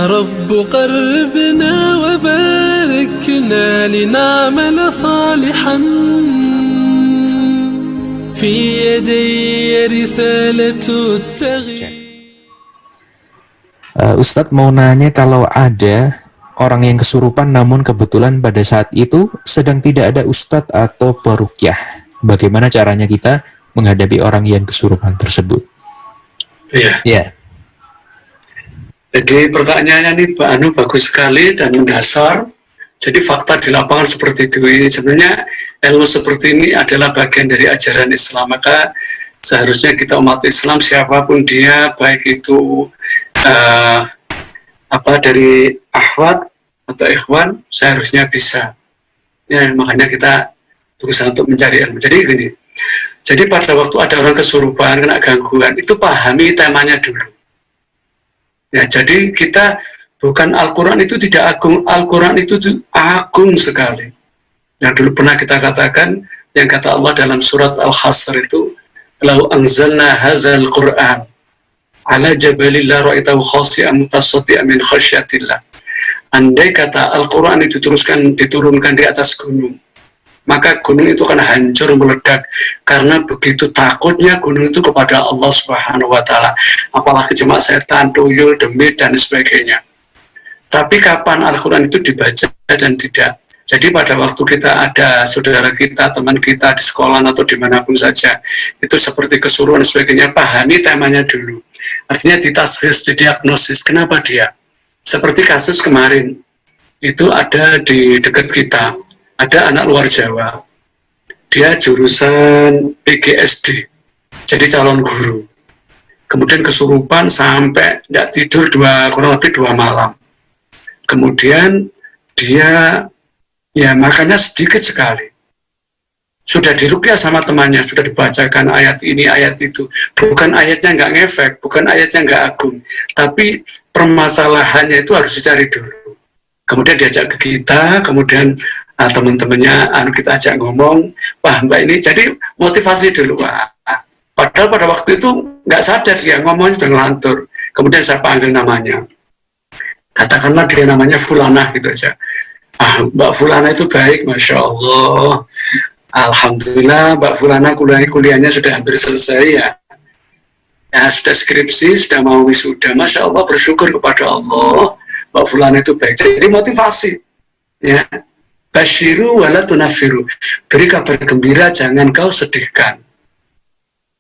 رب قربنا وباركنا لنعمل صالحا في يدي رسالة التغيير. Ustadz mau nanya, kalau ada orang yang kesurupan namun kebetulan pada saat itu sedang tidak ada ustadz atau peruqyah, bagaimana caranya kita menghadapi orang yang kesurupan tersebut? Iya. Ya. Jadi pertanyaannya ini Pak Anu bagus sekali dan mendasar. Jadi fakta di lapangan seperti itu. Ini sebenarnya ilmu seperti ini adalah bagian dari ajaran Islam. Maka seharusnya kita umat Islam siapapun dia, baik itu dari akhwat atau ikhwan, seharusnya bisa. Ya, makanya kita berusaha untuk mencari ilmu. Jadi gini. Jadi pada waktu ada orang kesurupan, kena gangguan, itu pahami temanya dulu. Ya, jadi kita bukan Al-Quran itu tidak agung, Al-Quran itu agung sekali. Yang dulu pernah kita katakan, yang kata Allah dalam surat Al-Hasr itu, "Lau anzalna hadzal Qur'an ala jabalin la ra'aitahu khashi'an mutasaddian min khasyatillah." Andai kata Al-Quran itu diturunkan di atas gunung, maka gunung itu akan hancur meledak, karena begitu takutnya gunung itu kepada Allah Subhanahu wa Ta'ala, apalagi cuma setan, tuyul, demit, dan sebagainya. Tapi kapan Al-Quran itu dibaca dan tidak? Jadi pada waktu kita ada saudara kita, teman kita di sekolah atau dimanapun saja, itu seperti kesurupan dan sebagainya, pahami temanya dulu. Artinya ditashkhis, didiagnosis, kenapa dia? Seperti kasus kemarin, itu ada di dekat kita, ada anak luar Jawa, dia jurusan PGSD, jadi calon guru. Kemudian kesurupan sampai tidak tidur kurang lebih 2 malam. Kemudian dia ya makannya sedikit sekali. Sudah diruqyah sama temannya, sudah dibacakan ayat ini, ayat itu. Bukan ayatnya nggak ngefek, bukan ayatnya nggak agung, tapi permasalahannya itu harus dicari dulu. Kemudian diajak ke kita, kemudian teman-temannya kita ajak ngomong, wah mbak ini, jadi motivasi dulu, wah. Padahal pada waktu itu nggak sadar dia ngomongnya sudah ngelantur. Kemudian saya panggil namanya, katakanlah dia namanya Fulana gitu aja. Mbak Fulana itu baik, Masya Allah. Alhamdulillah Mbak Fulana kuliahnya sudah hampir selesai ya. Ya sudah skripsi, sudah mau wisuda, Masya Allah, bersyukur kepada Allah. Mbak Fulana itu baik. Jadi motivasi, ya. Basyiru wala tunafiru, beri kabar gembira, jangan kau sedihkan.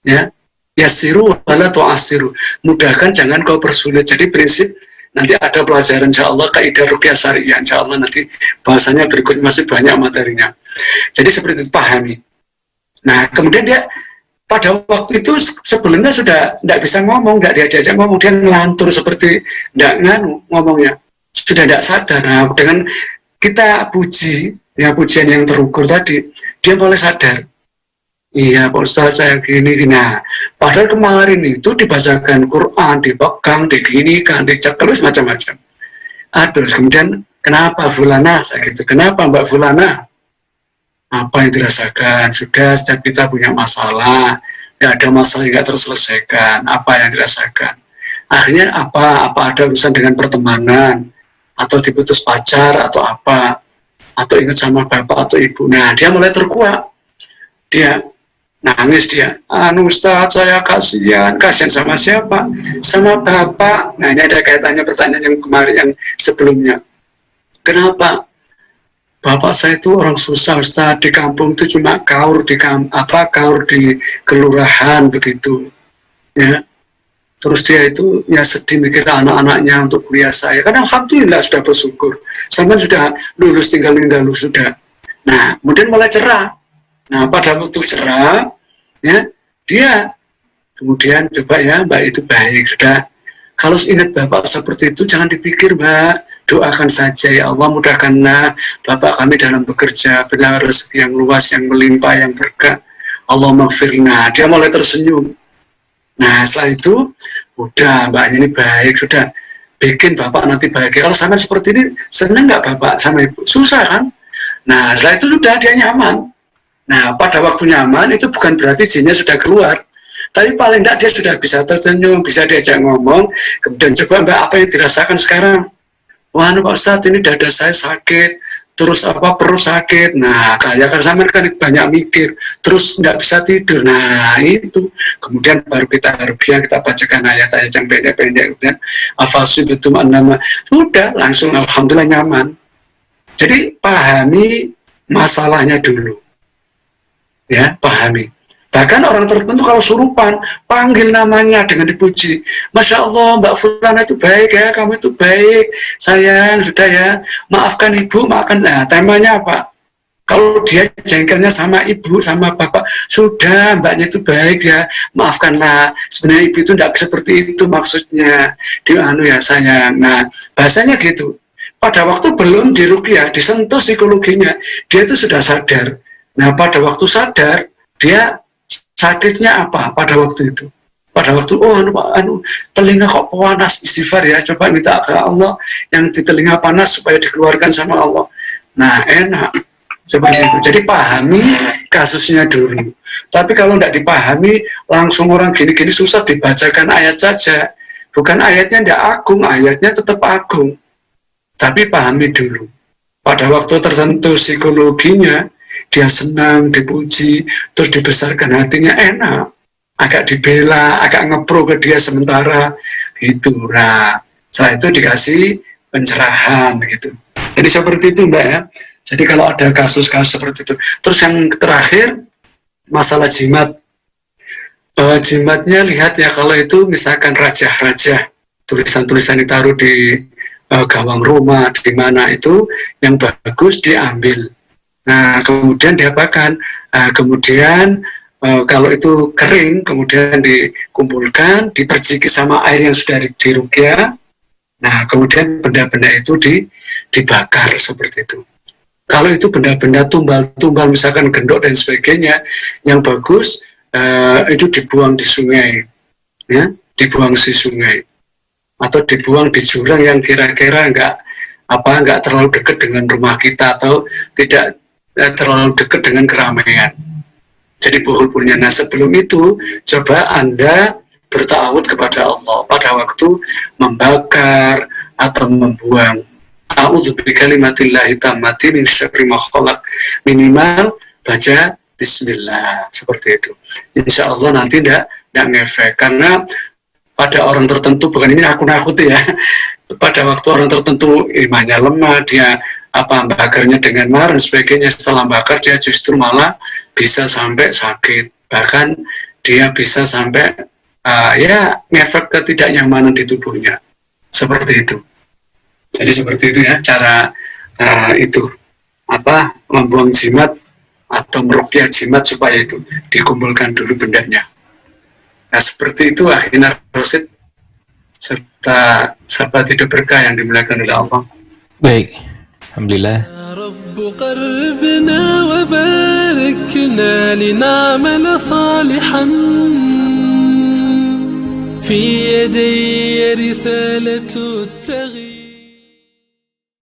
Ya, yasiru wala tu'asiru, mudahkan, jangan kau persulit. Jadi prinsip, nanti ada pelajaran insya Allah kaidah ruqyah syariah, insya Allah nanti bahasanya berikut, masih banyak materinya. Jadi seperti itu, pahami. Nah kemudian dia pada waktu itu sebelumnya sudah tidak bisa ngomong, tidak diajak ngomong, dia ngelantur seperti tidak ngomongnya, sudah tidak sadar. Nah dengan kita puji, ya pujian yang terukur tadi, dia mulai sadar. Iya Pak Ustaz, saya gini. Nah, padahal kemarin itu dibacakan Quran, dipegang, diginikan, dicekelus macam-macam. Terus kemudian, kenapa Fulana? Saya gitu, kenapa Mbak Fulana? Apa yang dirasakan? Sudah setiap kita punya masalah, ya ada masalah yang tidak terselesaikan. Apa yang dirasakan? Akhirnya apa ada urusan dengan pertemanan, atau diputus pacar, atau apa, atau ingat sama bapak atau ibu. Nah, dia mulai terkuak. Dia nangis, dia, Ustaz, saya kasihan sama siapa? Sama bapak. Nah, ini ada kaitannya pertanyaan yang kemarin, yang sebelumnya. Kenapa? Bapak saya itu orang susah, Ustaz, di kampung itu cuma kaur di kelurahan begitu. Ya. Terus dia itu ya sedih mikir anak-anaknya untuk kuliah saya. Kan alhamdulillah sudah bersyukur. Sama sudah lulus, tinggal lulus sudah. Nah, kemudian mulai cerah. Nah, pada waktu cerah, ya dia kemudian coba, ya Mbak itu baik sudah. Kalau ingat Bapak seperti itu jangan dipikir Mbak, doakan saja, ya Allah mudahkanlah Bapak kami dalam bekerja, berilah rezeki yang luas, yang melimpah, yang berkah. Allahumma firna. Dia mulai tersenyum. Nah setelah itu udah Mbak ini baik, sudah bikin Bapak nanti bahagia. Kalau sama seperti ini senang nggak Bapak sama Ibu? Susah kan? Nah setelah itu sudah dia nyaman. Nah pada waktu nyaman itu bukan berarti jinnya sudah keluar, tapi paling tidak dia sudah bisa tersenyum, bisa diajak ngomong. Kemudian coba Mbak apa yang dirasakan sekarang? wah Pak Ustadz ini dada saya sakit, terus perut sakit, nah kayak kan sama kan banyak mikir, terus nggak bisa tidur, nah itu kemudian baru kita ruqyah, kita bacakan ayat-ayat yang pendek-pendek, kemudian afasibitum annama, sudah langsung alhamdulillah nyaman. Jadi pahami masalahnya dulu, ya pahami. Bahkan orang tertentu kalau surupan, panggil namanya dengan dipuji. Masya Allah, Mbak Fulana itu baik ya, kamu itu baik, sayang, sudah ya, maafkan ibu, maafkan. Nah, temanya apa? Kalau dia jengkelnya sama ibu, sama bapak, sudah, mbaknya itu baik ya, maafkanlah. Sebenarnya ibu itu tidak seperti itu maksudnya. Dia ya sayang. Nah, bahasanya gitu. Pada waktu belum diruqyah, disentuh psikologinya, dia itu sudah sadar. Nah, pada waktu sadar, dia sakitnya apa pada waktu itu? Pada waktu, telinga kok panas, istighfar ya, coba minta ke Allah yang di telinga panas supaya dikeluarkan sama Allah. Nah, enak. Seperti itu. Jadi pahami kasusnya dulu. Tapi kalau tidak dipahami, langsung orang gini-gini susah dibacakan ayat saja. Bukan ayatnya tidak agung, ayatnya tetap agung. Tapi pahami dulu. Pada waktu tertentu psikologinya, dia senang, dipuji, terus dibesarkan hatinya, enak. Agak dibela, agak ngepro ke dia sementara, gitu. Nah, setelah itu dikasih pencerahan, gitu. Jadi seperti itu, Mbak ya. Jadi kalau ada kasus-kasus seperti itu. Terus yang terakhir, masalah jimat. Jimatnya lihat ya, kalau itu misalkan raja-raja, tulisan-tulisan ditaruh di gawang rumah, di mana itu, yang bagus diambil. Nah, kemudian diapakan? Kemudian kalau itu kering, kemudian dikumpulkan, diperciki sama air yang sudah diruqyah. Nah, kemudian benda-benda itu dibakar seperti itu. Kalau itu benda-benda tumbal-tumbal, misalkan gendok dan sebagainya, yang bagus itu dibuang di sungai, ya, dibuang di sungai, atau dibuang di jurang yang kira-kira nggak terlalu dekat dengan rumah kita atau tidak terlalu dekat dengan keramaian. Jadi buhul-buhulnya. Nah, sebelum itu coba Anda bertawud kepada Allah pada waktu membakar atau membuang. A'udzu bikalimatillahi tammati min syarri ma khalaq. Minimal baca bismillah seperti itu. Insya Allah nanti tidak ngefek, karena pada orang tertentu, bukan ini aku nakuti ya, pada waktu orang tertentu imannya lemah, dia bakarnya dengan marah dan sebagainya, setelah bakar dia justru malah bisa sampai sakit, bahkan dia bisa sampai ngefek ketidaknyamanan di tubuhnya, seperti itu. Jadi seperti itu ya cara itu membuang jimat atau meruqyah jimat supaya itu dikumpulkan dulu bendanya. Nah, seperti itu akhirnya Rosid serta sahabat hidup berkah yang dimuliakan oleh Allah. Baik, alhamdulillah. رب قلبنا وباركنا لنعمل صالحا في يدي رسالة التغيير